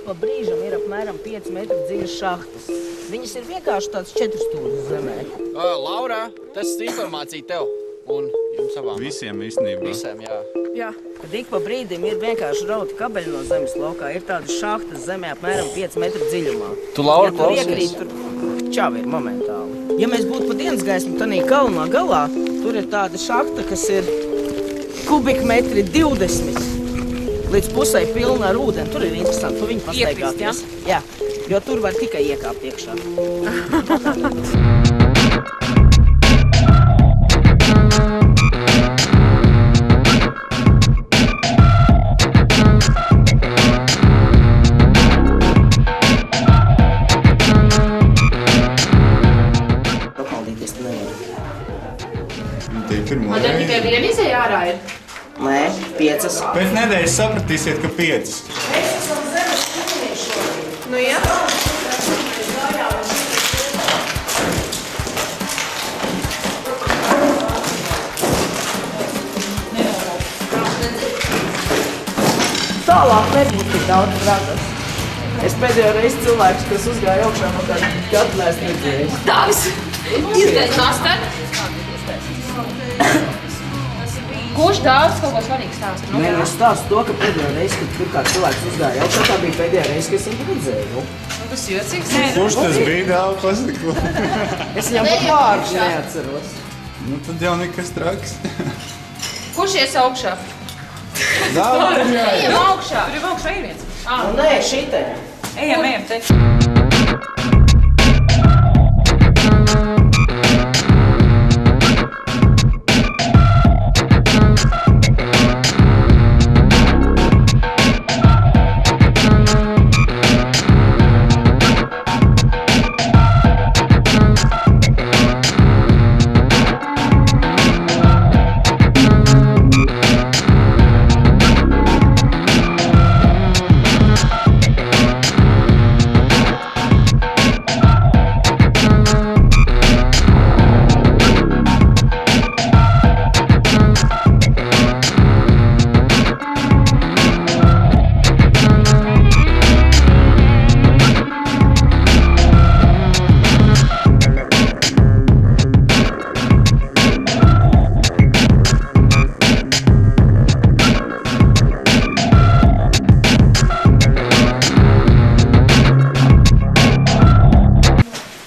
pa brīžam ir apmēram 5 metru dziļas šahtas. Viņas ir vienkārši tāds 4 stūris zemē. Laura, tas ir informācija tev un jums abām. Visiem īstenībā. Visiem, jā. Jā. Kad ik pa brīdim ir vienkārši rauti kabeļi no zemes laukā, ir tādas šahtas zemē apmēram 5 metru dziļumā. Tu, Laura, ja tur iekrīt, tur čavi ir momentāli. Ja mēs būtu pa dienas gaismu tanī kalnā galā, tur ir tāda šahta, kas ir kubikmetri 20. Līdz pusē pilna ar ūdeni. Tur ir interesanti, tu viņu pastaigāties. Jā, jo tur var tikai iekāpt iekšā. Papaldīties tu nevar. Tie pirmo Un tad tikai viena izēja ārā ir? Nē, 5. Pēc nedēļas sapratīsiet, ka 5. Mēs esam zemes šķirnieši. Nu, jā. Tālāk nebūtu tik daudz bragas. Es pēdējo reizi cilvēks, kas uzgāja augšā, man tādu gadu neesmu redzējis. Dāvis! Iztais mastard! Kurš Dāvis kaut ko svarīgu stāsta? Nē, es stāstu to, ka pēdējo reizi, kad tur kāds cilvēks uzgāja augšā, tā bija pēdējā reize, kad es viņu redzēju. Tas jocīgs? Kurš tas bija Dāvi pasako? Es viņam pat vārdu neatceros. Nu tad jau nekas traks. Kurš ies augšā? Dāvi, Ejam augšā! Tur jau augšā ir viens. Nu, nē, šitē. Ejam, te.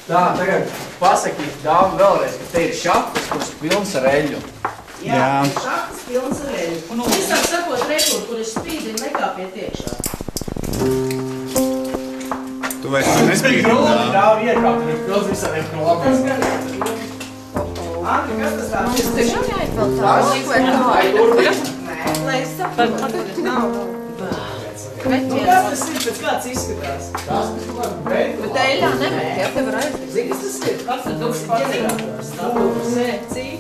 Tā, tagad pasakīt Dāvi vēlreiz, ka te ir šahtas, kuras pilns ar eļļu. Jā, šahtas pilns ar eļļu. Un visāk sakot rekur, kur es spīdi, nekāpiet iekšā. tu vairs tur nespīdi. Dāvi iekāpt, ir pilns visādiem krolabiem. Andri, kas tas tāds? Es tiešām jāiet vēl tālu, līko ir tālu. Nē. Lai es saprotu. Nav. Nu, kas tas ir? Pēc kāds izskatās? Tas, kas tu vari beigt. Bet eļļā nemet, jā, tev var aiziet. Zini, kas tas ir? Kāds tad dūks pats? Ģenerators. Stāvoklis. Nē, cīk.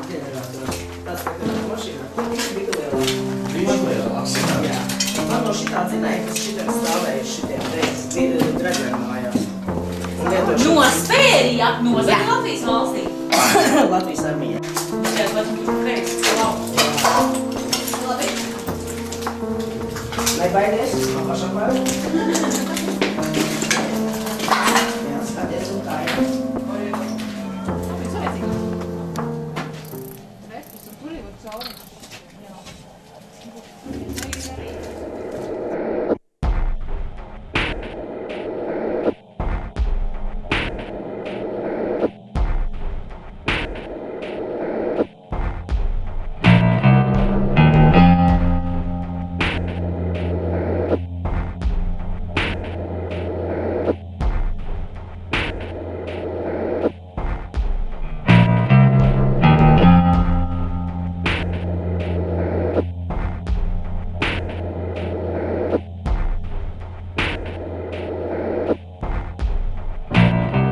Ģenerators. Tas tagad ir mašīnā. Bija lielāk. Viņš lielāks. Jā. Man no šitā dzinēja, kas šitiem stāvēja šitiem reiz dredzēm mājās. No Spērija, no Latvijas valstī. Latvijas armija. Šeit var būt kreis, labi. Nebaidies, man pašam bail. Jā, skaties un tā, jā.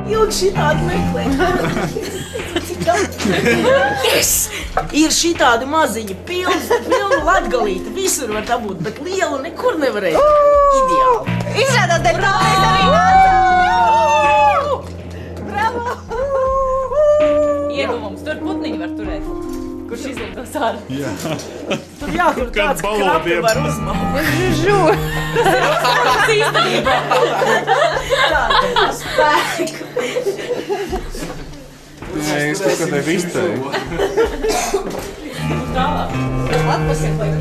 Ilgi šitādi meklē. Yes! Ir šitādi maziņi, pilna latgalīta, visur var dabūt, bet lielu nekur nevarēja. Ideāli. Izrādāt, ka tā mēs arī nācām! Ieguvums, tur putniņi var turēt. Kurš izlidos ārā? Jā. Tur jākur tāds krapi var uzmaukt. Žu. Tas īstenībā. Spēku. Nē, es kaut kādai vistēju. Tālāk. Atpasiem vai